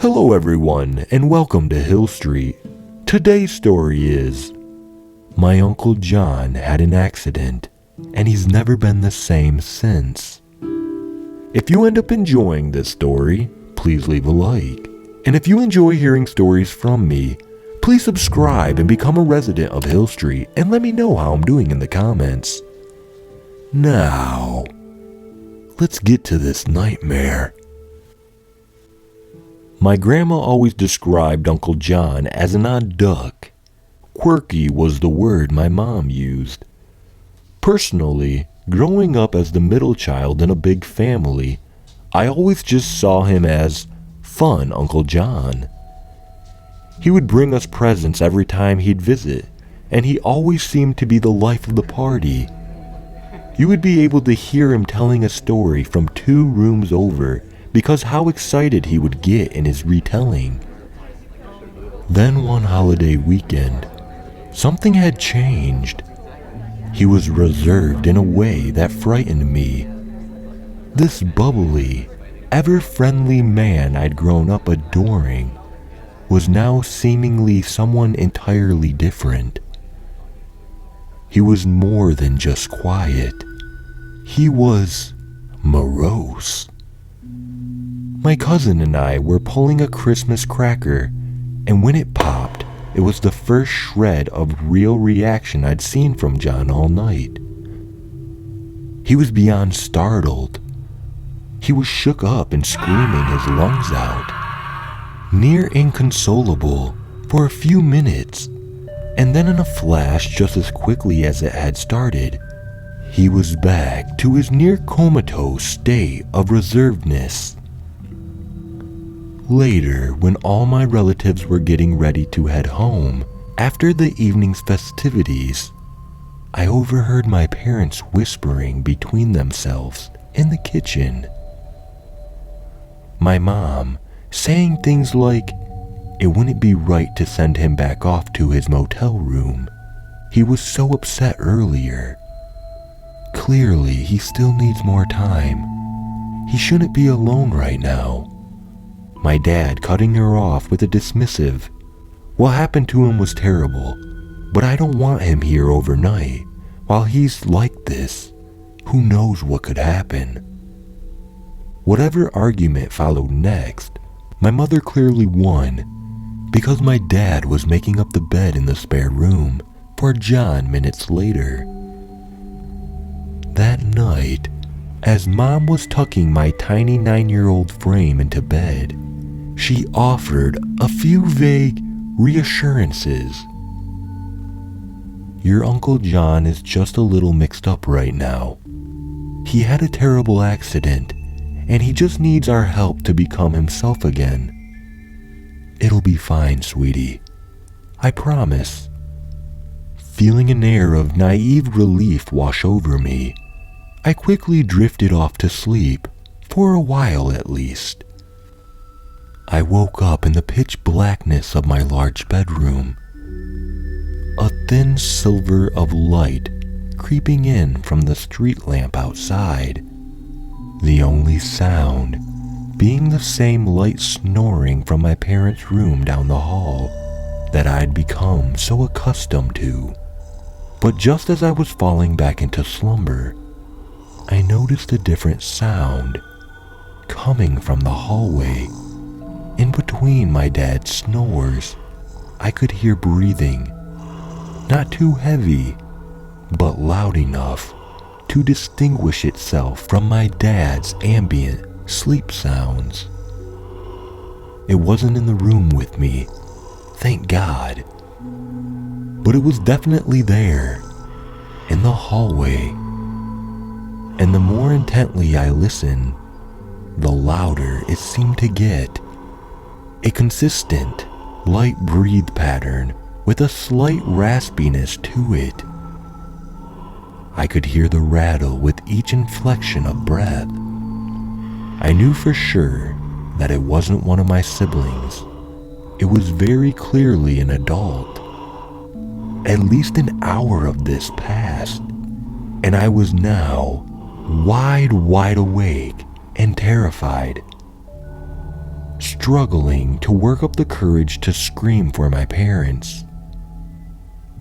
Hello everyone, and welcome to Hill Street. Today's story is, my Uncle John had an accident, and he's never been the same since. If you end up enjoying this story, please leave a like. And if you enjoy hearing stories from me, please subscribe and become a resident of Hill Street and let me know how I'm doing in the comments. Now, let's get to this nightmare. My grandma always described Uncle John as an odd duck. Quirky was the word my mom used. Personally, growing up as the middle child in a big family, I always just saw him as fun Uncle John. He would bring us presents every time he'd visit, and he always seemed to be the life of the party. You would be able to hear him telling a story from 2 rooms over because how excited he would get in his retelling. Then one holiday weekend, something had changed. He was reserved in a way that frightened me. This bubbly, ever-friendly man I'd grown up adoring was now seemingly someone entirely different. He was more than just quiet. He was morose. My cousin and I were pulling a Christmas cracker, and when it popped, it was the first shred of real reaction I'd seen from John all night. He was beyond startled. He was shook up and screaming his lungs out, near inconsolable for a few minutes, and then in a flash, just as quickly as it had started, he was back to his near comatose state of reservedness. Later, when all my relatives were getting ready to head home after the evening's festivities, I overheard my parents whispering between themselves in the kitchen. My mom saying things like, it wouldn't be right to send him back off to his motel room. He was so upset earlier. Clearly, he still needs more time. He shouldn't be alone right now. My dad cutting her off with a dismissive, what happened to him was terrible, but I don't want him here overnight. While he's like this, who knows what could happen? Whatever argument followed next, my mother clearly won, because my dad was making up the bed in the spare room for John minutes later. That night, as Mom was tucking my tiny 9-year-old frame into bed, she offered a few vague reassurances. Your Uncle John is just a little mixed up right now. He had a terrible accident, and he just needs our help to become himself again. It'll be fine, sweetie. I promise. Feeling an air of naive relief wash over me, I quickly drifted off to sleep, for a while at least. I woke up in the pitch blackness of my large bedroom. A thin silver of light creeping in from the street lamp outside. The only sound being the same light snoring from my parents' room down the hall that I'd become so accustomed to. But just as I was falling back into slumber, I noticed a different sound coming from the hallway. In between my dad's snores, I could hear breathing, not too heavy, but loud enough to distinguish itself from my dad's ambient sleep sounds. It wasn't in the room with me, thank God, but it was definitely there, in the hallway. And the more intently I listened, the louder it seemed to get. A consistent, light breathe pattern with a slight raspiness to it. I could hear the rattle with each inflection of breath. I knew for sure that it wasn't one of my siblings. It was very clearly an adult. At least an hour of this passed, and I was now wide awake and terrified. struggling to work up the courage to scream for my parents.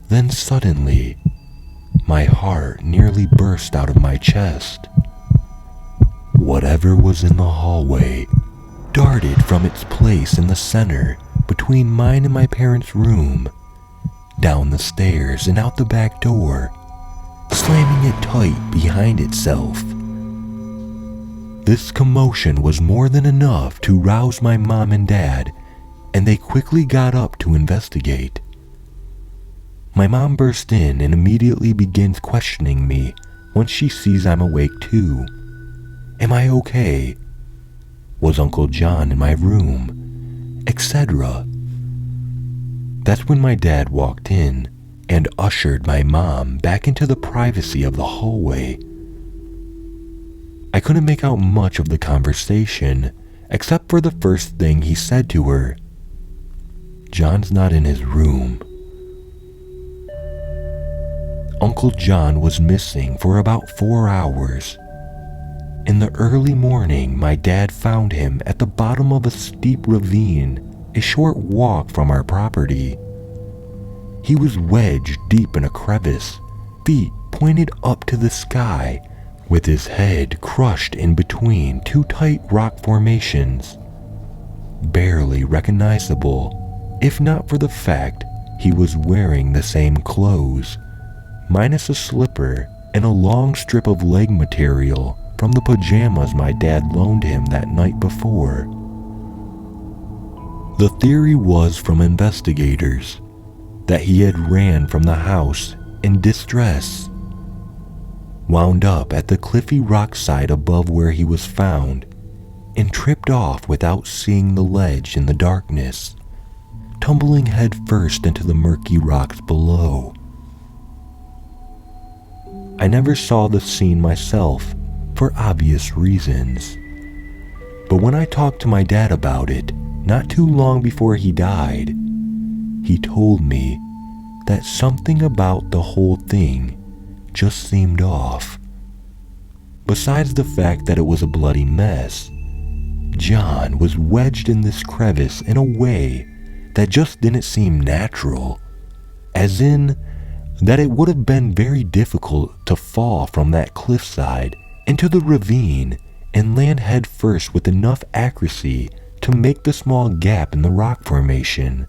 Then suddenly, my heart nearly burst out of my chest. Whatever was in the hallway darted from its place in the center between mine and my parents' room, down the stairs and out the back door, slamming it tight behind itself. This commotion was more than enough to rouse my mom and dad, and they quickly got up to investigate. My mom bursts in and immediately begins questioning me once she sees I'm awake too. Am I okay? Was Uncle John in my room? Etc. That's when my dad walked in and ushered my mom back into the privacy of the hallway. I couldn't make out much of the conversation except for the first thing he said to her. John's not in his room. Uncle John was missing for about 4 hours. In the early morning, my dad found him at the bottom of a steep ravine, a short walk from our property. He was wedged deep in a crevice, feet pointed up to the sky, with his head crushed in between two tight rock formations. Barely recognizable, if not for the fact he was wearing the same clothes, minus a slipper and a long strip of leg material from the pajamas my dad loaned him that night before. The theory was from investigators that he had ran from the house in distress, wound up at the cliffy rock side above where he was found, and tripped off without seeing the ledge in the darkness, tumbling headfirst into the murky rocks below. I never saw the scene myself for obvious reasons, but when I talked to my dad about it not too long before he died, he told me that something about the whole thing just seemed off. Besides the fact that it was a bloody mess, John was wedged in this crevice in a way that just didn't seem natural, as in that it would have been very difficult to fall from that cliffside into the ravine and land head first with enough accuracy to make the small gap in the rock formation,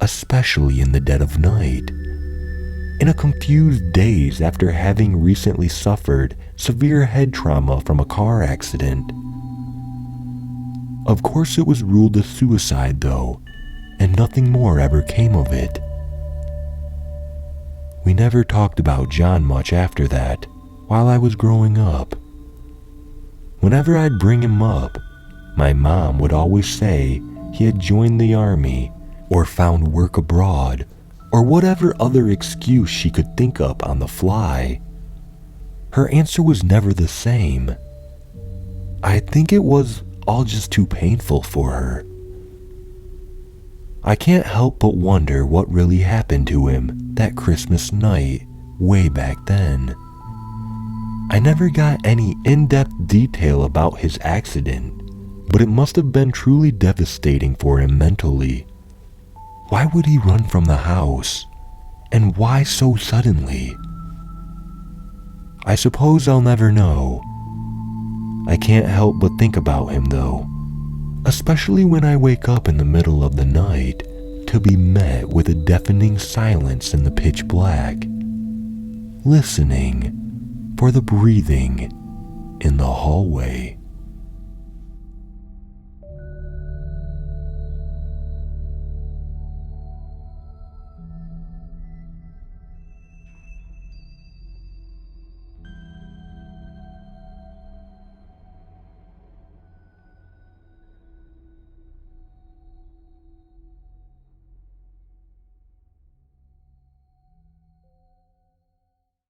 especially in the dead of night, in a confused daze after having recently suffered severe head trauma from a car accident. Of course it was ruled a suicide though, and nothing more ever came of it. We never talked about John much after that while I was growing up. Whenever I'd bring him up, my mom would always say he had joined the army or found work abroad or whatever other excuse she could think up on the fly. Her answer was never the same. I think it was all just too painful for her. I can't help but wonder what really happened to him that Christmas night way back then. I never got any in-depth detail about his accident, but it must have been truly devastating for him mentally. Why would he run from the house? And why so suddenly? I suppose I'll never know. I can't help but think about him though, especially when I wake up in the middle of the night to be met with a deafening silence in the pitch black, listening for the breathing in the hallway.